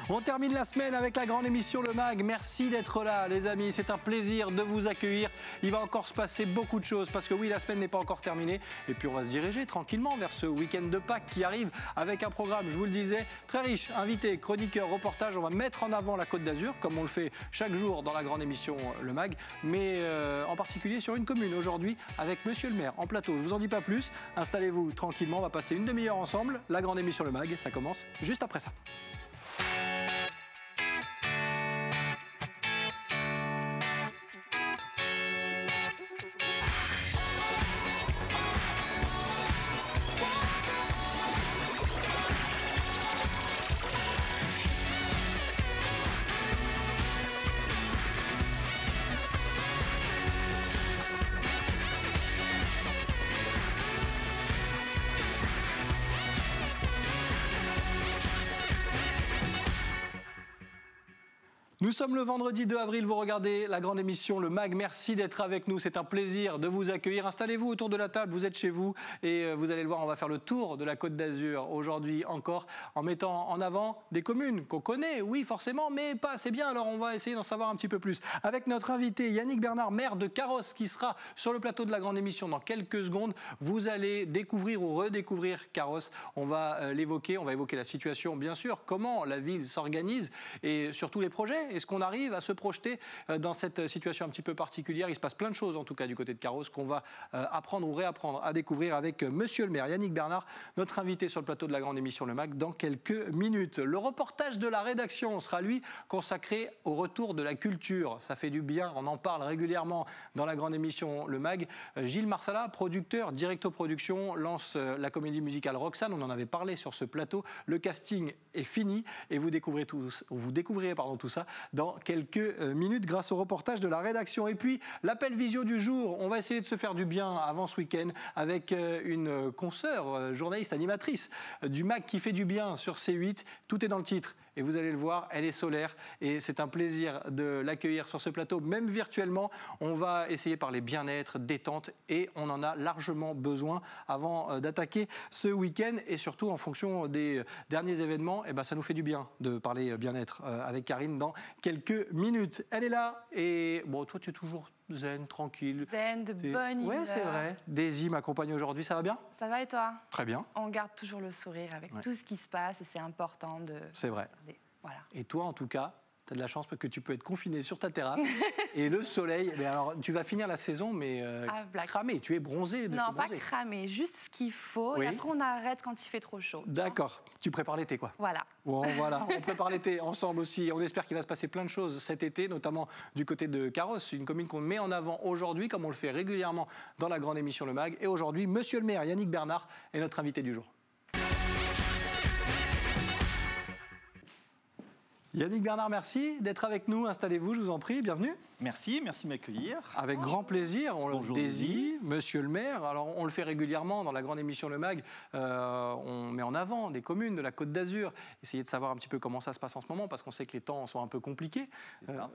On termine la semaine avec la grande émission Le Mag. Merci d'être là, les amis. C'est un plaisir de vous accueillir. Il va encore se passer beaucoup de choses parce que oui, la semaine n'est pas encore terminée. Et puis on va se diriger tranquillement vers ce week-end de Pâques qui arrive avec un programme, je vous le disais, très riche. Invités, chroniqueurs, reportages. On va mettre en avant la Côte d'Azur, comme on le fait chaque jour dans la grande émission Le Mag. Mais en particulier sur une commune aujourd'hui avec Monsieur le maire en plateau. Je vous en dis pas plus. Installez-vous tranquillement. On va passer une demi-heure ensemble. La grande émission Le Mag, ça commence juste après ça. Nous sommes le vendredi 2 avril, vous regardez la grande émission Le Mag. Merci d'être avec nous, c'est un plaisir de vous accueillir. Installez-vous autour de la table, vous êtes chez vous et vous allez le voir, on va faire le tour de la Côte d'Azur aujourd'hui encore en mettant en avant des communes qu'on connaît, oui forcément, mais pas assez bien. Alors on va essayer d'en savoir un petit peu plus. Avec notre invité Yannick Bernard, maire de Carros, qui sera sur le plateau de la grande émission dans quelques secondes. Vous allez découvrir ou redécouvrir Carros. On va l'évoquer, on va évoquer la situation bien sûr, comment la ville s'organise et surtout les projets. Est-ce qu'on arrive à se projeter dans cette situation un petit peu particulière? Il se passe plein de choses en tout cas du côté de Carros qu'on va apprendre ou réapprendre à découvrir avec Monsieur le maire Yannick Bernard, notre invité sur le plateau de la grande émission Le Mag dans quelques minutes. Le reportage de la rédaction sera lui consacré au retour de la culture. Ça fait du bien, on en parle régulièrement dans la grande émission Le Mag. Gilles Marsala, producteur, directo-production, lance la comédie musicale Roxane. On en avait parlé sur ce plateau. Le casting est fini et vous découvrez tout ça dans quelques minutes grâce au reportage de la rédaction. Et puis, l'appel visio du jour, on va essayer de se faire du bien avant ce week-end avec une consoeur, journaliste, animatrice du Mag qui fait du bien sur C8. Tout est dans le titre. Et vous allez le voir, elle est solaire et c'est un plaisir de l'accueillir sur ce plateau, même virtuellement. On va essayer de parler bien-être, détente et on en a largement besoin avant d'attaquer ce week-end et surtout en fonction des derniers événements, et ben ça nous fait du bien de parler bien-être avec Karine dans quelques minutes. Elle est là et bon, toi tu es toujours zen, tranquille. Zen, de bonne humeur. Ouais, c'est vrai. Daisy m'accompagne aujourd'hui, ça va bien? Ça va et toi? Très bien. On garde toujours le sourire avec tout ce qui se passe et c'est important de... C'est vrai. Voilà. Et toi, en tout cas, tu as de la chance parce que tu peux être confiné sur ta terrasse et le soleil. Mais alors, tu vas finir la saison, mais cramé. Tu es bronzé. Non, pas cramé, juste ce qu'il faut. Oui. Et après, on arrête quand il fait trop chaud. D'accord. Tu prépares l'été, quoi. Voilà. Bon, voilà. On prépare l'été ensemble aussi. On espère qu'il va se passer plein de choses cet été, notamment du côté de Carros, une commune qu'on met en avant aujourd'hui, comme on le fait régulièrement dans la grande émission Le Mag. Et aujourd'hui, Monsieur le maire Yannick Bernard est notre invité du jour. Yannick Bernard, merci d'être avec nous. Installez-vous, je vous en prie. Bienvenue. Merci de m'accueillir. Avec grand plaisir. Bonjour Daisy, Monsieur le maire. Alors, on le fait régulièrement dans la grande émission Le Mag. On met en avant des communes de la Côte d'Azur. Essayez de savoir un petit peu comment ça se passe en ce moment, parce qu'on sait que les temps sont un peu compliqués.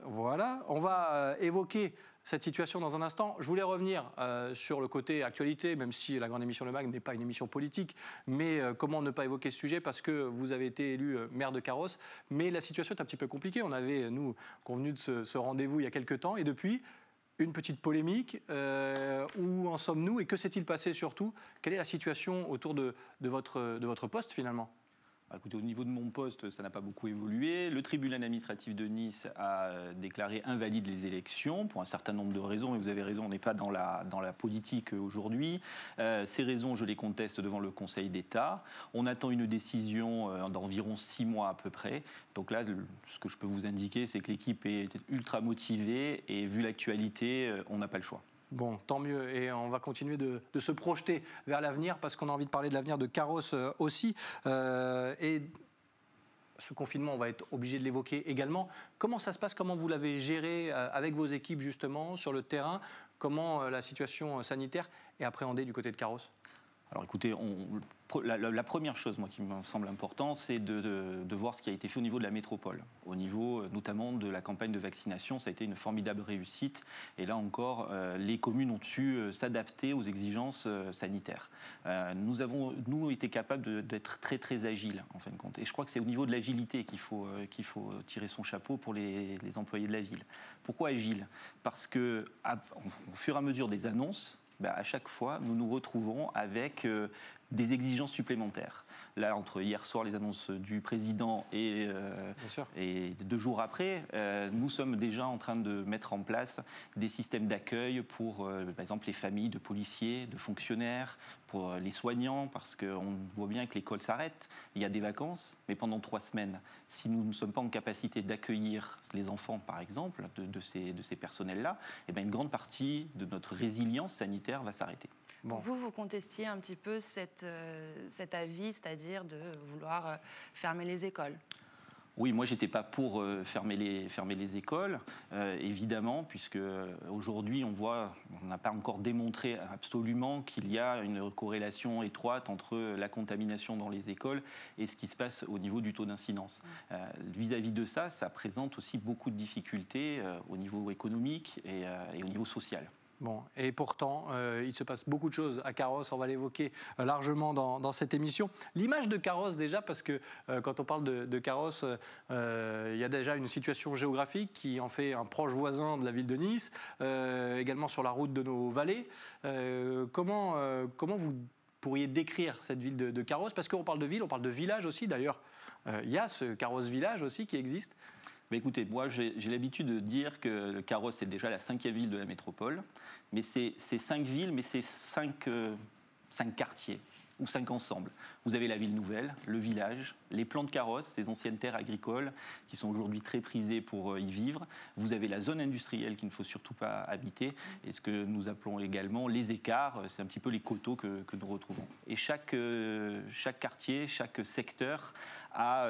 Voilà. On va évoquer cette situation dans un instant. Je voulais revenir sur le côté actualité, même si la grande émission Le Mag n'est pas une émission politique. Mais comment ne pas évoquer ce sujet, parce que vous avez été élu maire de Carros. Mais la situation est un petit peu compliquée. On avait, nous, convenu de ce rendez-vous il y a quelques temps. Et depuis, une petite polémique. Où en sommes-nous et que s'est-il passé surtout? Quelle est la situation autour de votre poste finalement? Écoutez, au niveau de mon poste, ça n'a pas beaucoup évolué. Le tribunal administratif de Nice a déclaré invalides les élections pour un certain nombre de raisons. Et vous avez raison, on n'est pas dans la politique aujourd'hui. Ces raisons, je les conteste devant le Conseil d'État. On attend une décision d'environ 6 mois à peu près. Donc là, ce que je peux vous indiquer, c'est que l'équipe est ultra motivée et vu l'actualité, on n'a pas le choix. Bon, tant mieux. Et on va continuer de se projeter vers l'avenir parce qu'on a envie de parler de l'avenir de Carros aussi. Et ce confinement, on va être obligé de l'évoquer également. Comment ça se passe? Comment vous l'avez géré avec vos équipes justement sur le terrain? Comment la situation sanitaire est appréhendée du côté de Carros? Alors écoutez, la première chose, moi, qui me semble important, c'est de voir ce qui a été fait au niveau de la métropole, au niveau notamment de la campagne de vaccination. Ça a été une formidable réussite. Et là encore, les communes ont su s'adapter aux exigences sanitaires. Nous avons, été capables d'être très, très agiles, en fin de compte. Et je crois que c'est au niveau de l'agilité qu'il faut tirer son chapeau pour les employés de la ville. Pourquoi agile? Parce qu'au fur et à mesure des annonces, à chaque fois, nous nous retrouvons avec des exigences supplémentaires. Là, entre hier soir, les annonces du président et 2 jours après, nous sommes déjà en train de mettre en place des systèmes d'accueil pour, par exemple, les familles de policiers, de fonctionnaires, pour les soignants, parce qu'on voit bien que l'école s'arrête, il y a des vacances, mais pendant 3 semaines, si nous ne sommes pas en capacité d'accueillir les enfants, par exemple, de ces personnels-là, eh bien, une grande partie de notre résilience sanitaire va s'arrêter. Bon. Vous contestiez un petit peu cet avis, c'est-à-dire de vouloir fermer les écoles. Oui, moi, je n'étais pas pour fermer les écoles, évidemment, puisque aujourd'hui, on n'a pas encore démontré absolument qu'il y a une corrélation étroite entre la contamination dans les écoles et ce qui se passe au niveau du taux d'incidence. Vis-à-vis de ça, ça présente aussi beaucoup de difficultés au niveau économique et au niveau social. Bon, et pourtant, il se passe beaucoup de choses à Carros, on va l'évoquer largement dans cette émission. L'image de Carros déjà, parce que quand on parle de Carros, il y a déjà une situation géographique qui en fait un proche voisin de la ville de Nice, également sur la route de nos vallées. Comment vous pourriez décrire cette ville de Carros? Parce qu'on parle de ville, on parle de village aussi d'ailleurs. Il y a ce Carros Village aussi qui existe. Mais écoutez, moi j'ai l'habitude de dire que le Carros c'est déjà la 5e ville de la métropole, mais c'est 5 villes, mais c'est 5 quartiers, ou 5 ensembles. Vous avez la ville nouvelle, le village, les plans de Carros, ces anciennes terres agricoles qui sont aujourd'hui très prisées pour y vivre. Vous avez la zone industrielle qu'il ne faut surtout pas habiter, et ce que nous appelons également les écarts, c'est un petit peu les coteaux que nous retrouvons. Et chaque quartier, chaque secteur a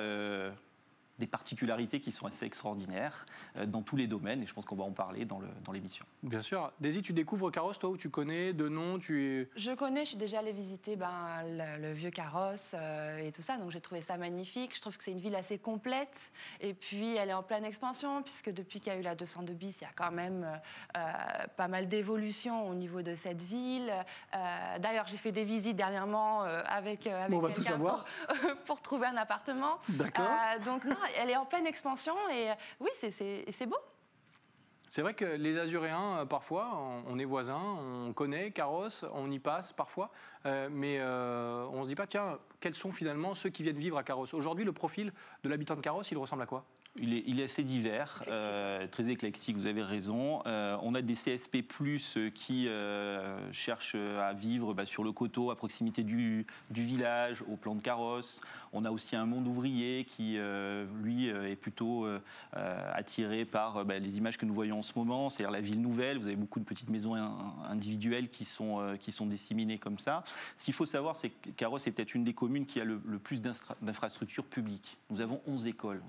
des particularités qui sont assez extraordinaires dans tous les domaines, et je pense qu'on va en parler dans l'émission. Bien sûr. Daisy, tu découvres Carros, toi, ou tu connais de nom? Je connais, je suis déjà allée visiter le vieux Carros et tout ça, donc j'ai trouvé ça magnifique. Je trouve que c'est une ville assez complète, et puis elle est en pleine expansion, puisque depuis qu'il y a eu la 202 bis, il y a quand même pas mal d'évolutions au niveau de cette ville. D'ailleurs, j'ai fait des visites dernièrement avec on va tout savoir. pour trouver un appartement. D'accord. Donc non, elle est en pleine expansion, et oui, c'est beau. C'est vrai que les Azuréens, parfois, on est voisins, on connaît Carros, on y passe parfois, mais on ne se dit pas, tiens, quels sont finalement ceux qui viennent vivre à Carros? Aujourd'hui, le profil de l'habitant de Carros, il ressemble à quoi? Il est assez divers, très éclectique, vous avez raison. On a des CSP+, qui cherchent à vivre sur le coteau, à proximité du village, au plan de Carros. On a aussi un monde ouvrier qui, lui, est plutôt attiré par les images que nous voyons en ce moment, c'est-à-dire la ville nouvelle. Vous avez beaucoup de petites maisons individuelles qui sont disséminées comme ça. Ce qu'il faut savoir, c'est que Carros est peut-être une des communes qui a le plus d'infrastructures publiques. Nous avons 11 écoles,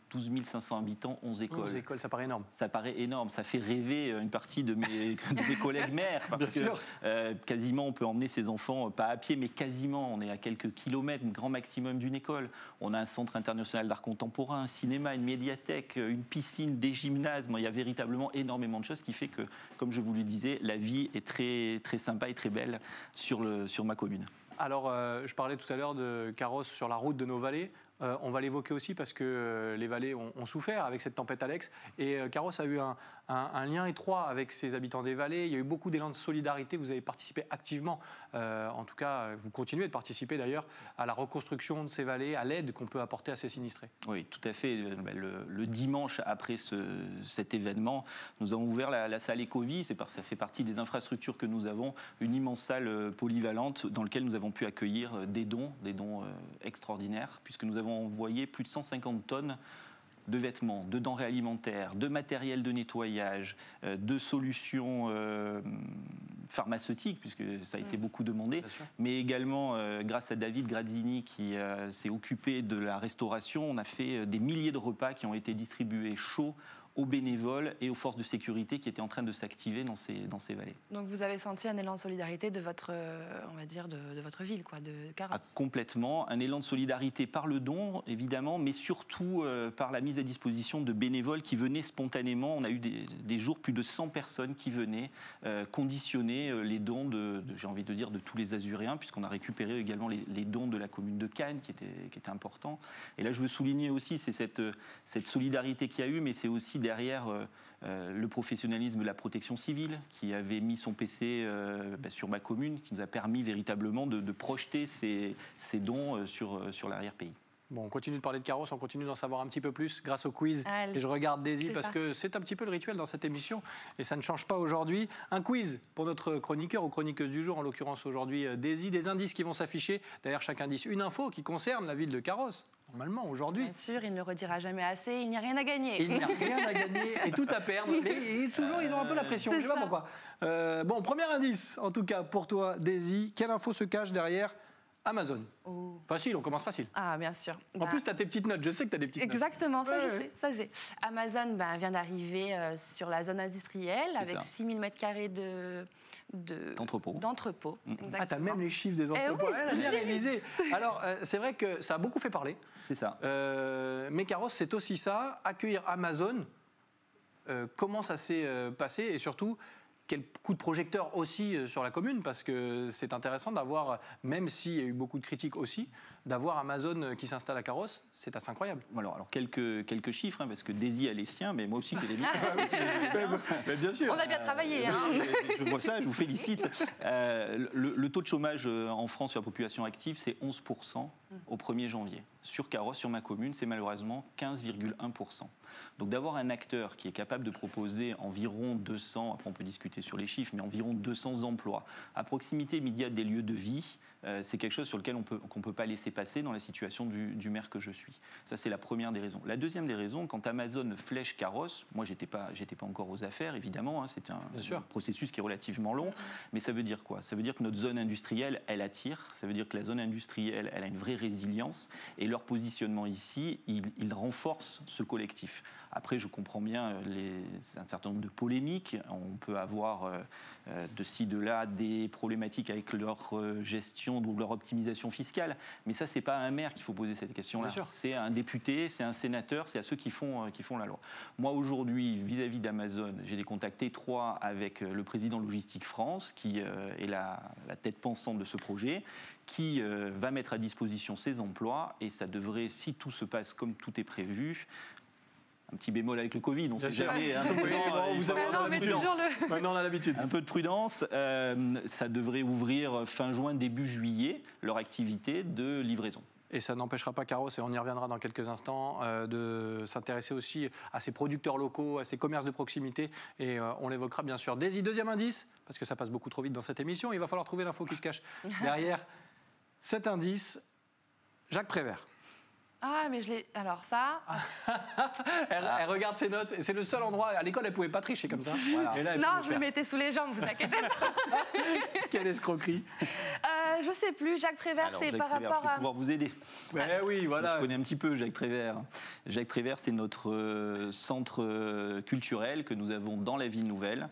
12 500 habitants, 11 écoles. 11 écoles, ça paraît énorme. Ça paraît énorme, ça fait rêver une partie de mes collègues maires, parce que quasiment on peut emmener ses enfants, pas à pied, mais quasiment, on est à quelques kilomètres, grand maximum d'une école. On a un centre international d'art contemporain, un cinéma, une médiathèque, une piscine, des gymnases. Il y a véritablement énormément de choses qui fait que, comme je vous le disais, la vie est très, très sympa et très belle sur ma commune. Alors, je parlais tout à l'heure de Carros sur la route de nos vallées. On va l'évoquer aussi parce que les vallées ont souffert avec cette tempête Alex. Et Carros a eu un lien étroit avec ses habitants des vallées. Il y a eu beaucoup d'élan de solidarité. Vous avez participé activement, en tout cas, vous continuez de participer d'ailleurs, à la reconstruction de ces vallées, à l'aide qu'on peut apporter à ces sinistrés. Oui, tout à fait. Le dimanche après cet événement, nous avons ouvert la salle Ecovie. Ça fait partie des infrastructures que nous avons, une immense salle polyvalente dans laquelle nous avons pu accueillir des dons extraordinaires, puisque nous avons envoyé plus de 150 tonnes de vêtements, de denrées alimentaires, de matériel de nettoyage, de solutions pharmaceutiques, puisque ça a été beaucoup demandé, mais également grâce à David Grazzini qui s'est occupé de la restauration, on a fait des milliers de repas qui ont été distribués chauds aux bénévoles et aux forces de sécurité qui étaient en train de s'activer dans ces vallées. Donc vous avez senti un élan de solidarité de votre, on va dire, de votre ville, quoi, de Carrosse. Complètement, un élan de solidarité par le don, évidemment, mais surtout par la mise à disposition de bénévoles qui venaient spontanément. On a eu des jours, plus de 100 personnes qui venaient conditionner les dons j'ai envie de dire, de tous les Azuréens, puisqu'on a récupéré également les dons de la commune de Cannes, qui étaient importants. Et là, je veux souligner aussi, c'est cette solidarité qu'il y a eu, mais c'est aussi derrière le professionnalisme de la protection civile, qui avait mis son PC sur ma commune, qui nous a permis véritablement de projeter ces dons sur l'arrière-pays. Bon, on continue de parler de Carrosse, on continue d'en savoir un petit peu plus grâce au quiz. Allez, et je regarde Daisy parce parti. que c'est un petit peu le rituel dans cette émission et ça ne change pas aujourd'hui. Un quiz pour notre chroniqueur ou chroniqueuse du jour, en l'occurrence aujourd'hui Daisy. Des indices qui vont s'afficher. Derrière chaque indice, une info qui concerne la ville de Carrosse. Normalement, aujourd'hui. Bien sûr, il ne le redira jamais assez, il n'y a rien à gagner. Il n'y a rien à gagner et tout à perdre. Mais toujours, ils ont un peu la pression. Je ne sais pas pourquoi. Bon, premier indice, en tout cas, pour toi, Daisy. Quelle info se cache derrière Amazon? Facile, on commence facile. Ah, bien sûr. En plus, tu as tes petites notes. Je sais que tu as des petites notes. Exactement, ça je sais. Ça, j'ai. Amazon vient d'arriver sur la zone industrielle avec 6000 m² d'entrepôts. Ah, tu as même les chiffres des entrepôts. Oui, Elle a bien révisé. Alors, c'est vrai que ça a beaucoup fait parler. C'est ça. Mais Carrosse, c'est aussi ça. Accueillir Amazon, comment ça s'est passé et surtout, quel coup de projecteur aussi sur la commune, parce que c'est intéressant d'avoir, même s'il y a eu beaucoup de critiques aussi, d'avoir Amazon qui s'installe à Carrosse, c'est assez incroyable. Alors quelques chiffres, parce que Daisy a les siens, mais moi aussi j'ai les miens. Mais bien sûr. On a bien travaillé. Je vois ça, je vous félicite. Le taux de chômage en France sur la population active, c'est 11% au 1er janvier. Sur Carrosse, sur ma commune, c'est malheureusement 15,1%. Donc d'avoir un acteur qui est capable de proposer environ 200, après on peut discuter sur les chiffres, mais environ 200 emplois à proximité immédiate des lieux de vie, c'est quelque chose sur lequel qu'on ne peut pas laisser passer dans la situation du maire que je suis. Ça, c'est la première des raisons. La deuxième des raisons, quand Amazon flèche Carrosse, moi, j'étais pas encore aux affaires, évidemment, c'est un processus qui est relativement long, mais ça veut dire quoi? Ça veut dire que notre zone industrielle, elle attire, ça veut dire que la zone industrielle, elle a une vraie résilience, et leur positionnement ici, il renforce ce collectif. Après, je comprends bien un certain nombre de polémiques. On peut avoir de ci, de là des problématiques avec leur gestion ou leur optimisation fiscale. Mais ça, ce n'est pas à un maire qu'il faut poser cette question-là. C'est à un député, c'est à un sénateur, c'est à ceux qui font la loi. Moi, aujourd'hui, vis-à-vis d'Amazon, j'ai des contacts étroits avec le président Logistique France, qui est la tête pensante de ce projet, qui va mettre à disposition ses emplois. Et ça devrait, si tout se passe comme tout est prévu, un petit bémol avec le Covid, on ne sait jamais. Maintenant, on a l'habitude. Un peu de prudence. Ça devrait ouvrir fin juin, début juillet, leur activité de livraison. Et ça n'empêchera pas Carrosse, et on y reviendra dans quelques instants, de s'intéresser aussi à ces producteurs locaux, à ces commerces de proximité. Et on l'évoquera bien sûr. Daisy, deuxième indice, parce que ça passe beaucoup trop vite dans cette émission, il va falloir trouver l'info qui se cache derrière cet indice. Jacques Prévert. Ah, mais je l'ai. Alors ça. Elle regarde ses notes. C'est le seul endroit. À l'école, elle ne pouvait pas tricher comme ça. Voilà. Et là, non, je me mettais sous les jambes, vous inquiétez pas. Quelle escroquerie. Je ne sais plus. Jacques Prévert, c'est par rapport je vais pouvoir vous aider. Oui, voilà. Je connais un petit peu Jacques Prévert. Jacques Prévert, c'est notre centre culturel que nous avons dans la ville nouvelle.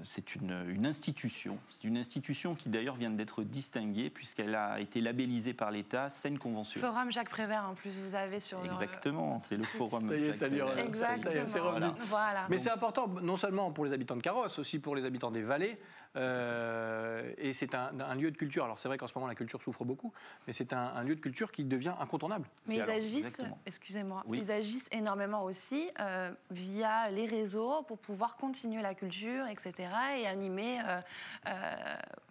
C'est une institution. C'est une institution qui d'ailleurs vient d'être distinguée puisqu'elle a été labellisée par l'État scène conventionnelle. Forum Jacques Prévert, en plus, vous avez sur Exactement, c'est le forum Jacques Prévert. Exactement. C'est revenu. Voilà. Mais c'est important, non seulement pour les habitants de Carrosse, aussi pour les habitants des vallées. Et c'est un lieu de culture. Alors c'est vrai qu'en ce moment, la culture souffre beaucoup, mais c'est un lieu de culture qui devient incontournable. Mais ils agissent, excusez-moi, ils agissent énormément aussi via les réseaux pour pouvoir continuer la culture, etc. et animer.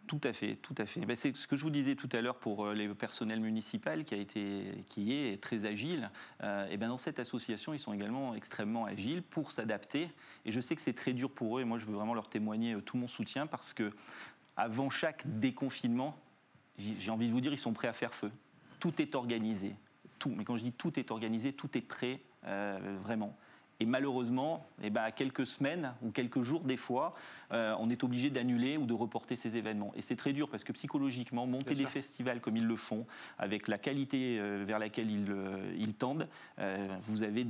Tout à fait, tout à fait. Ben, c'est ce que je vous disais tout à l'heure pour le personnel municipal qui est très agile. Et ben dans cette association, ils sont également extrêmement agiles pour s'adapter. Et je sais que c'est très dur pour eux. Et moi, je veux vraiment leur témoigner tout mon soutien parce que avant chaque déconfinement, j'ai envie de vous dire, ils sont prêts à faire feu. Tout est organisé. Mais quand je dis tout est organisé, tout est prêt, vraiment. Et malheureusement, à quelques semaines ou quelques jours des fois, on est obligé d'annuler ou de reporter ces événements. Et c'est très dur parce que psychologiquement, monter des festivals comme ils le font, avec la qualité vers laquelle ils tendent, vous avez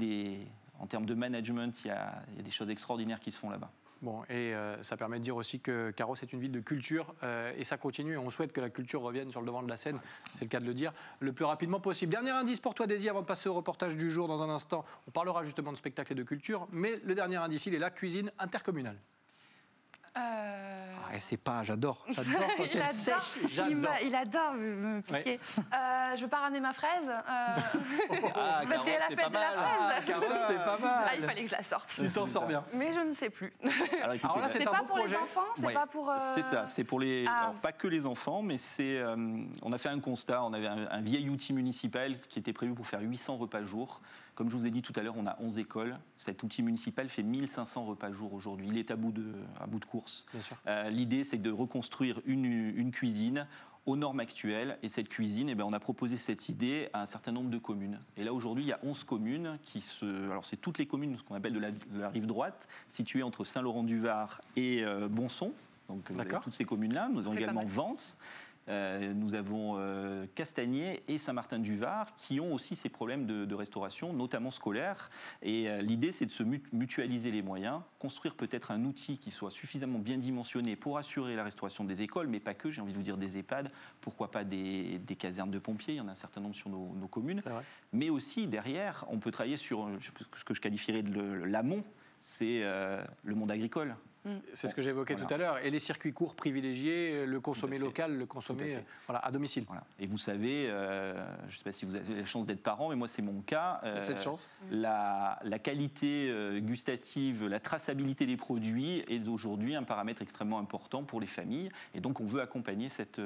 en termes de management, il y a des choses extraordinaires qui se font là-bas. Bon, et ça permet de dire aussi que Carros est une ville de culture et ça continue. Et on souhaite que la culture revienne sur le devant de la scène, c'est le cas de le dire, le plus rapidement possible. Dernier indice pour toi, Daisy, avant de passer au reportage du jour dans un instant. On parlera justement de spectacle et de culture, mais le dernier indice, il est la cuisine intercommunale. Ah, c'est pas, j'adore quand elle sèche, j'adore. Il adore me piquer. Ouais. Je veux pas ramener ma fraise, parce qu'elle a fait de la fraise. Carros, c'est pas mal. Il fallait que je la sorte. Tu t'en sors bien. Mais je ne sais plus. Alors, écoutez, là, c'est pas beau pour projet. les enfants, c'est pas pour... C'est ça, c'est pour les... Alors, pas que les enfants, mais c'est... on a fait un constat, on avait un vieil outil municipal qui était prévu pour faire 800 repas jour. Comme je vous ai dit tout à l'heure, on a 11 écoles. Cet outil municipal fait 1500 repas jour aujourd'hui. Il est à bout de course. L'idée, c'est de reconstruire une cuisine aux normes actuelles. Et cette cuisine, on a proposé cette idée à un certain nombre de communes. Et là, aujourd'hui, il y a 11 communes Alors, c'est toutes les communes, ce qu'on appelle de la rive droite, situées entre Saint-Laurent-du-Var et Bonson. Donc, vous avez toutes ces communes-là. Nous avons également Vence. Nous avons Castagnier et Saint-Martin-du-Var qui ont aussi ces problèmes de restauration, notamment scolaire. Et l'idée, c'est de se mutualiser les moyens, construire peut-être un outil qui soit suffisamment bien dimensionné pour assurer la restauration des écoles, mais pas que, j'ai envie de vous dire des EHPAD, pourquoi pas des casernes de pompiers, il y en a un certain nombre sur nos communes. Mais aussi, derrière, on peut travailler sur ce que je qualifierais de l'amont, c'est le monde agricole. C'est ce que j'évoquais tout à l'heure. Et les circuits courts privilégiés, le consommer local, le consommer à domicile. Et vous savez, je ne sais pas si vous avez la chance d'être parent, mais moi c'est mon cas. Cette chance. La qualité gustative, la traçabilité des produits est aujourd'hui un paramètre extrêmement important pour les familles. Et donc on veut accompagner cette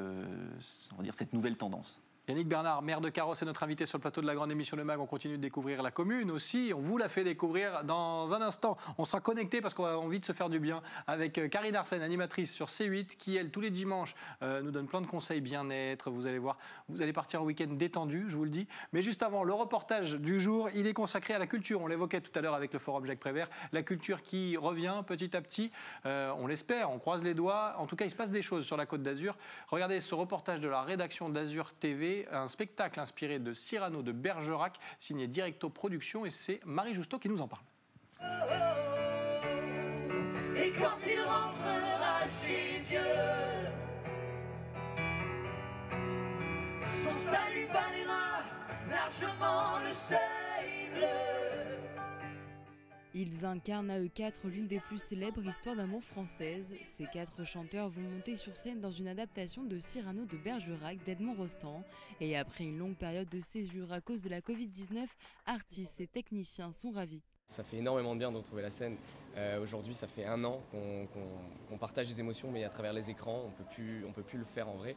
nouvelle tendance. Yannick Bernard, maire de Carros, est notre invité sur le plateau de la grande émission Le Mag. On continue de découvrir la commune aussi. On vous la fait découvrir dans un instant. On sera connecté parce qu'on a envie de se faire du bien avec Karine Arsène, animatrice sur C8, qui, elle, tous les dimanches, nous donne plein de conseils bien-être. Vous allez voir, vous allez partir au week-end détendu, je vous le dis. Mais juste avant, le reportage du jour, il est consacré à la culture. On l'évoquait tout à l'heure avec le Forum Jacques Prévert. La culture qui revient petit à petit. On l'espère, on croise les doigts. En tout cas, il se passe des choses sur la Côte d'Azur. Regardez ce reportage de la rédaction d'Azur TV. Un spectacle inspiré de Cyrano de Bergerac, signé Directo Productions, et c'est Marie Justo qui nous en parle. Et quand il rentrera chez Dieu, son salut balayera largement le seuil bleu. Ils incarnent à eux quatre l'une des plus célèbres histoires d'amour françaises. Ces quatre chanteurs vont monter sur scène dans une adaptation de Cyrano de Bergerac d'Edmond Rostand. Et après une longue période de césure à cause de la Covid-19, artistes et techniciens sont ravis. Ça fait énormément de bien de retrouver la scène. Aujourd'hui, ça fait 1 an qu'on partage des émotions, mais à travers les écrans, on peut plus le faire en vrai.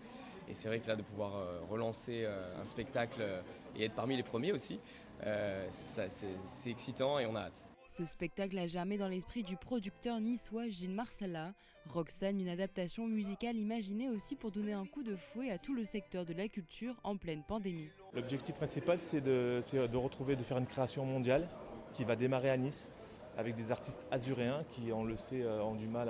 Et c'est vrai que là, de pouvoir relancer un spectacle et être parmi les premiers aussi, c'est excitant et on a hâte. Ce spectacle a germé dans l'esprit du producteur niçois Gilles Marsala. Roxane, une adaptation musicale imaginée aussi pour donner un coup de fouet à tout le secteur de la culture en pleine pandémie. L'objectif principal, c'est de faire une création mondiale qui va démarrer à Nice avec des artistes azuréens qui, on le sait, ont du mal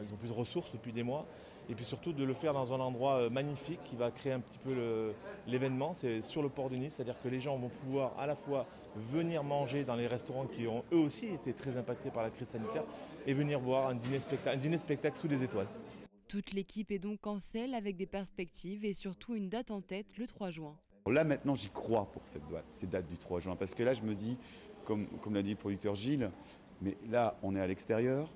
ils ont plus de ressources depuis des mois. Et puis surtout de le faire dans un endroit magnifique qui va créer un petit peu l'événement. C'est sur le port de Nice, c'est-à-dire que les gens vont pouvoir à la fois venir manger dans les restaurants qui ont eux aussi été très impactés par la crise sanitaire et venir voir un dîner-spectacle sous les étoiles. Toute l'équipe est donc en selle avec des perspectives et surtout une date en tête, le 3 juin. Là maintenant j'y crois pour cette date du 3 juin parce que là je me dis, comme l'a dit le producteur Gilles, mais là on est à l'extérieur.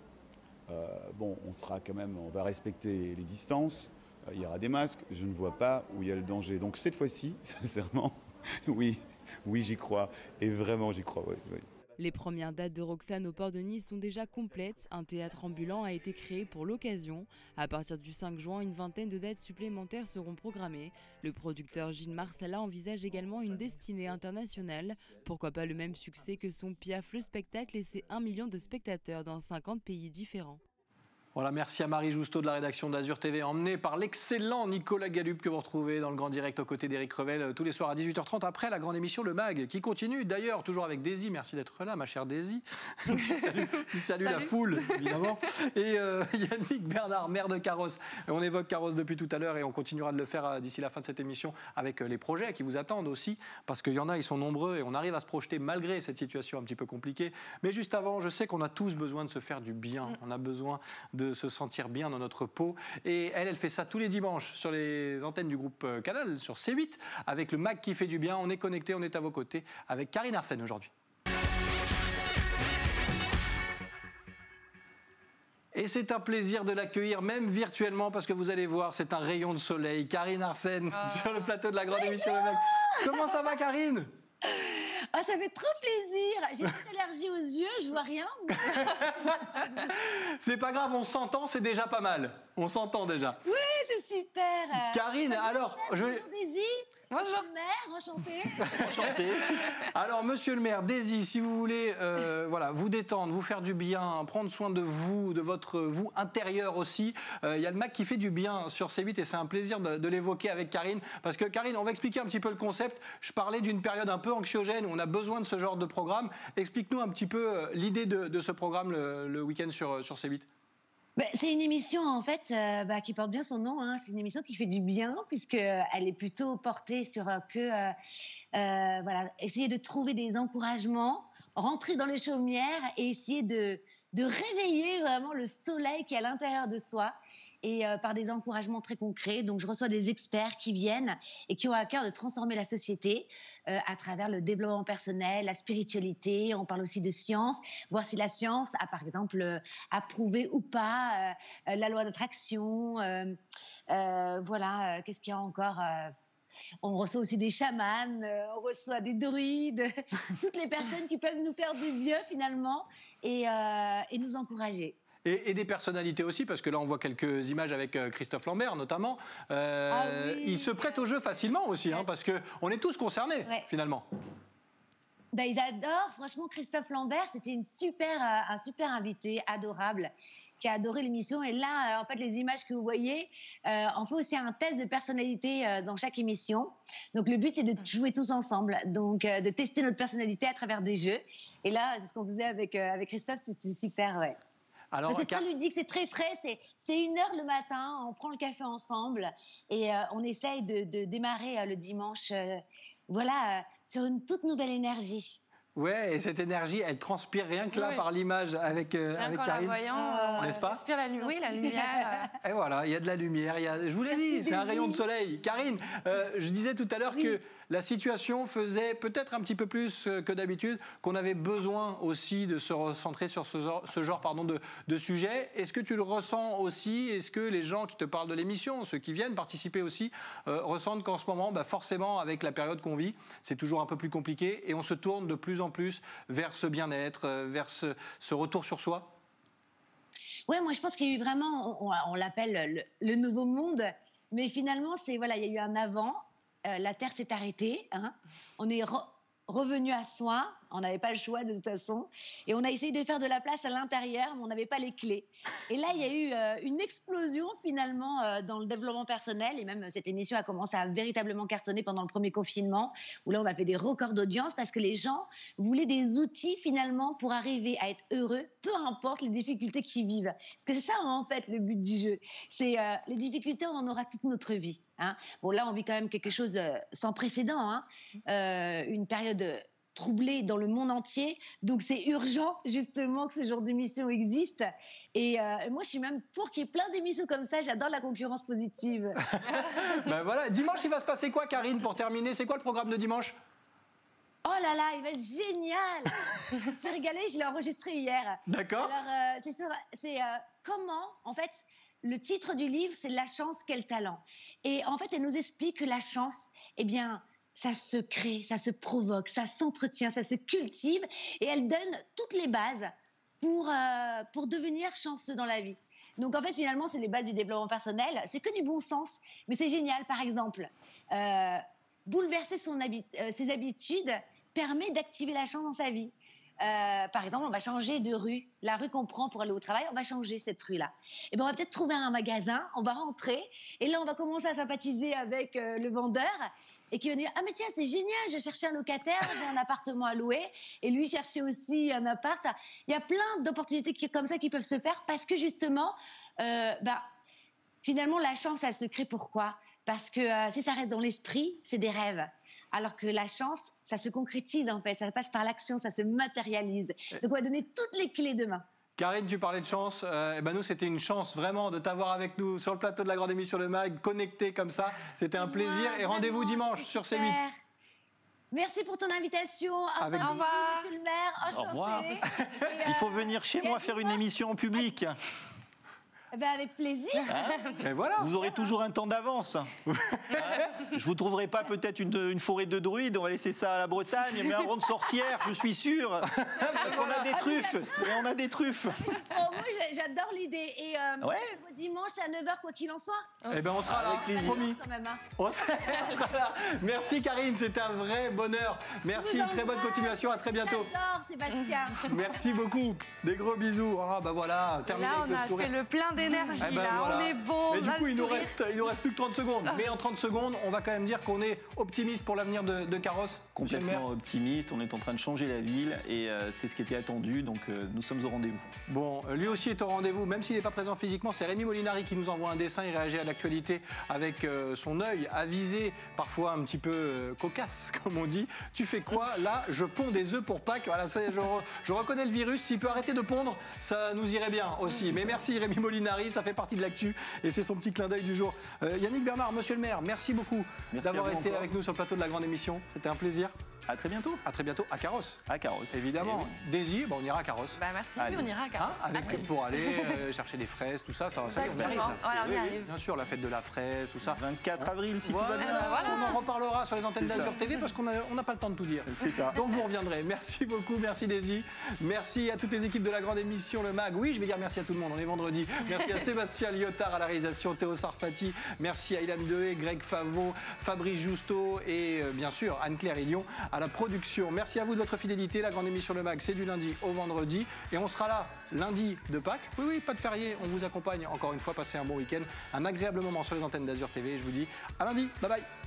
On va respecter les distances, il y aura des masques, je ne vois pas où il y a le danger. Donc cette fois-ci, sincèrement, oui, j'y crois, et vraiment j'y crois, oui. Les premières dates de Roxane au port de Nice sont déjà complètes. Un théâtre ambulant a été créé pour l'occasion. À partir du 5 juin, une vingtaine de dates supplémentaires seront programmées. Le producteur Gilles Marsala envisage également une destinée internationale. Pourquoi pas le même succès que son Piaf le spectacle et ses 1 million de spectateurs dans 50 pays différents. Voilà, merci à Marie Jousteau de la rédaction d'Azur TV, emmenée par l'excellent Nicolas Galup que vous retrouvez dans le Grand Direct aux côtés d'Éric Revel tous les soirs à 18h30 après la grande émission Le Mag qui continue d'ailleurs toujours avec Daisy. Merci d'être là ma chère Daisy. Salut la foule évidemment. Et Yannick Bernard, maire de Carros. On évoque Carros depuis tout à l'heure et on continuera de le faire d'ici la fin de cette émission avec les projets qui vous attendent aussi parce qu'il y en a, ils sont nombreux et on arrive à se projeter malgré cette situation un petit peu compliquée. Mais juste avant, je sais qu'on a tous besoin de se faire du bien. On a besoin de se sentir bien dans notre peau. Et elle fait ça tous les dimanches sur les antennes du groupe Canal, sur C8, avec le Mag qui fait du bien. On est connectés, on est à vos côtés avec Karine Arsène aujourd'hui. Et c'est un plaisir de l'accueillir, même virtuellement, parce que vous allez voir, c'est un rayon de soleil. Karine Arsène, sur le plateau de la grande émission Le Mag. Comment ça va, Karine ? Ah, ça fait trop plaisir. J'ai une allergie aux yeux, je vois rien. C'est pas grave, on s'entend, c'est déjà pas mal. On s'entend déjà. Oui, c'est super. Karine, alors... Bonjour Daisy. Bonjour le maire, enchantée. Enchanté. Alors, monsieur le maire, Daisy, si vous voulez voilà, vous détendre, vous faire du bien, prendre soin de vous, de votre vous intérieur aussi, il y a le Mag qui fait du bien sur C8 et c'est un plaisir de l'évoquer avec Karine. Parce que Karine, on va expliquer un petit peu le concept. Je parlais d'une période un peu anxiogène où on a besoin de ce genre de programme. Explique-nous un petit peu l'idée de ce programme le week-end sur C8. C'est une émission en fait qui porte bien son nom. Hein. C'est une émission qui fait du bien puisqu'elle est plutôt portée sur essayer de trouver des encouragements, rentrer dans les chaumières et essayer de réveiller vraiment le soleil qui est à l'intérieur de soi. Et par des encouragements très concrets. Donc, je reçois des experts qui viennent et qui ont à cœur de transformer la société à travers le développement personnel, la spiritualité. On parle aussi de science, voir si la science a, par exemple, approuvé ou pas la loi d'attraction. Qu'est-ce qu'il y a encore on reçoit aussi des chamans, on reçoit des druides, toutes les personnes qui peuvent nous faire du bien, finalement, et nous encourager. Et des personnalités aussi, parce que là on voit quelques images avec Christophe Lambert notamment. Oui. Il se prête au jeu facilement aussi, hein, parce qu'on est tous concernés finalement. Ils adorent, franchement Christophe Lambert, c'était un super invité, adorable, qui a adoré l'émission. Et là, en fait, les images que vous voyez, on fait aussi un test de personnalité dans chaque émission. Donc le but c'est de jouer tous ensemble, donc de tester notre personnalité à travers des jeux. Et là, c'est ce qu'on faisait avec Christophe, c'était super, ouais. C'est très ludique, c'est très frais, c'est 1 heure le matin, on prend le café ensemble et on essaye de démarrer le dimanche sur une toute nouvelle énergie. Ouais, et cette énergie, elle transpire rien que là par l'image avec Karine, n'est-ce pas ? Transpire la lumière. Et voilà, il y a de la lumière. Je vous l'ai dit, c'est un rayon de soleil. Karine, je disais tout à l'heure que la situation faisait peut-être un petit peu plus que d'habitude, qu'on avait besoin aussi de se recentrer sur ce genre de sujet. Est-ce que tu le ressens aussi ? Est-ce que les gens qui te parlent de l'émission, ceux qui viennent participer aussi, ressentent qu'en ce moment, forcément, avec la période qu'on vit, c'est toujours un peu plus compliqué et on se tourne de plus en plus vers ce bien-être, vers ce retour sur soi ? Ouais, moi je pense qu'il y a eu vraiment, on l'appelle le nouveau monde, mais finalement il y a eu un avant. La Terre s'est arrêtée, hein. On est revenu à soi, on n'avait pas le choix de toute façon, et on a essayé de faire de la place à l'intérieur, mais on n'avait pas les clés. Et là, il y a eu une explosion finalement dans le développement personnel, et même cette émission a commencé à véritablement cartonner pendant le premier confinement, où là on a fait des records d'audience parce que les gens voulaient des outils finalement pour arriver à être heureux, peu importe les difficultés qu'ils vivent. Parce que c'est ça en fait le but du jeu, c'est les difficultés, on en aura toute notre vie. Hein. Bon là, on vit quand même quelque chose sans précédent, hein. Une période troublée dans le monde entier, donc c'est urgent justement que ce genre d'émission existe. Et moi, je suis même pour qu'il y ait plein d'émissions comme ça. J'adore la concurrence positive. Voilà, dimanche, il va se passer quoi, Karine, pour terminer ? C'est quoi le programme de dimanche ? Oh là là, il va être génial. Je suis régalée, je l'ai enregistré hier. D'accord. Alors, c'est comment, en fait, le titre du livre, c'est « La chance, quel talent ». Et en fait, elle nous explique que la chance, eh bien, ça se crée, ça se provoque, ça s'entretient, ça se cultive. Et elle donne toutes les bases pour devenir chanceux dans la vie. Donc, en fait, finalement, c'est les bases du développement personnel. C'est que du bon sens, mais c'est génial. Par exemple, bouleverser ses habitudes permet d'activer la chance dans sa vie. par exemple, on va changer de rue. La rue qu'on prend pour aller au travail, on va changer cette rue-là. Et ben, on va peut-être trouver un magasin, on va rentrer, et là, on va commencer à sympathiser avec le vendeur, et qui va dire « Ah, mais tiens, c'est génial, je cherchais un locataire, j'ai un appartement à louer, et lui cherchait aussi un appart. » Il y a plein d'opportunités comme ça qui peuvent se faire, parce que justement, finalement, la chance, elle se crée pourquoi ? Parce que si ça reste dans l'esprit, c'est des rêves. Alors que la chance, ça se concrétise en fait, ça passe par l'action, ça se matérialise. Donc on va donner toutes les clés demain. Karine, tu parlais de chance. Nous, c'était une chance vraiment de t'avoir avec nous sur le plateau de la grande émission Le Mag, connecté comme ça. C'était un plaisir. Et rendez-vous dimanche sur C8. Merci pour ton invitation. Au Avec revoir, monsieur le maire. Enchanté. Au revoir. Il faut venir chez moi faire une émission en public. Avec plaisir. Et voilà. Vous aurez toujours un temps d'avance. Je vous trouverai pas peut-être une forêt de druides, on va laisser ça à la Bretagne, mais un rond de sorcière, je suis sûr. Parce qu'on a des truffes. Et on a des truffes. Moi, j'adore l'idée. Et dimanche à 9h, quoi qu'il en soit. On sera là, promis. Quand même, hein. On sera là. Merci Karine, c'était un vrai bonheur. Merci, très bonne continuation, à très bientôt. J'adore Sébastien. Merci beaucoup. Des gros bisous. Voilà, terminé avec le sourire. Là, on a fait le plein d'énergie, voilà. On est beau. Mais du coup, il nous reste plus que 30 secondes. Mais en 30 secondes, on va quand même dire qu'on est optimiste pour l'avenir de Carrosse. Complètement optimiste, on est en train de changer la ville et c'est ce qui était attendu, donc nous sommes au rendez-vous. Bon, lui aussi est au rendez-vous, même s'il n'est pas présent physiquement. C'est Rémi Molinari qui nous envoie un dessin, il réagit à l'actualité avec son œil avisé, parfois un petit peu cocasse, comme on dit. Tu fais quoi? Là, je ponds des œufs pour Pâques. Voilà, je reconnais le virus. S'il peut arrêter de pondre, ça nous irait bien aussi. Mais merci Rémi Molinari, ça fait partie de l'actu et c'est son petit clin d'œil du jour. Yannick Bernard, monsieur le maire, merci beaucoup d'avoir été avec nous sur le plateau de la grande émission. C'était un plaisir. À très bientôt. À très bientôt à Carrosse. À Carrosse. Évidemment. Oui. Daisy, on ira à Carrosse. Merci, on ira à Carrosse. Pour aller chercher des fraises, tout ça, ça y est, on y arrive. Voilà, on y arrive. Bien sûr, la fête de la fraise, tout ça. 24 avril, si tout va bien. On en reparlera sur les antennes d'Azur TV parce qu'on n'a pas le temps de tout dire. C'est ça. Donc vous reviendrez. Merci beaucoup, merci Daisy. Merci à toutes les équipes de la grande émission Le Mag. Oui, je vais dire merci à tout le monde, on est vendredi. Merci à Sébastien Lyotard à la réalisation, Théo Sarfati. Merci à Ilan Dehé, Greg Favot, Fabrice Justo et bien sûr Anne-Claire Ilion à la production. Merci à vous de votre fidélité. La grande émission Le Mag, c'est du lundi au vendredi. Et on sera là lundi de Pâques. Oui, pas de férié. On vous accompagne encore une fois. Passez un bon week-end, un agréable moment sur les antennes d'Azur TV. Je vous dis à lundi. Bye bye.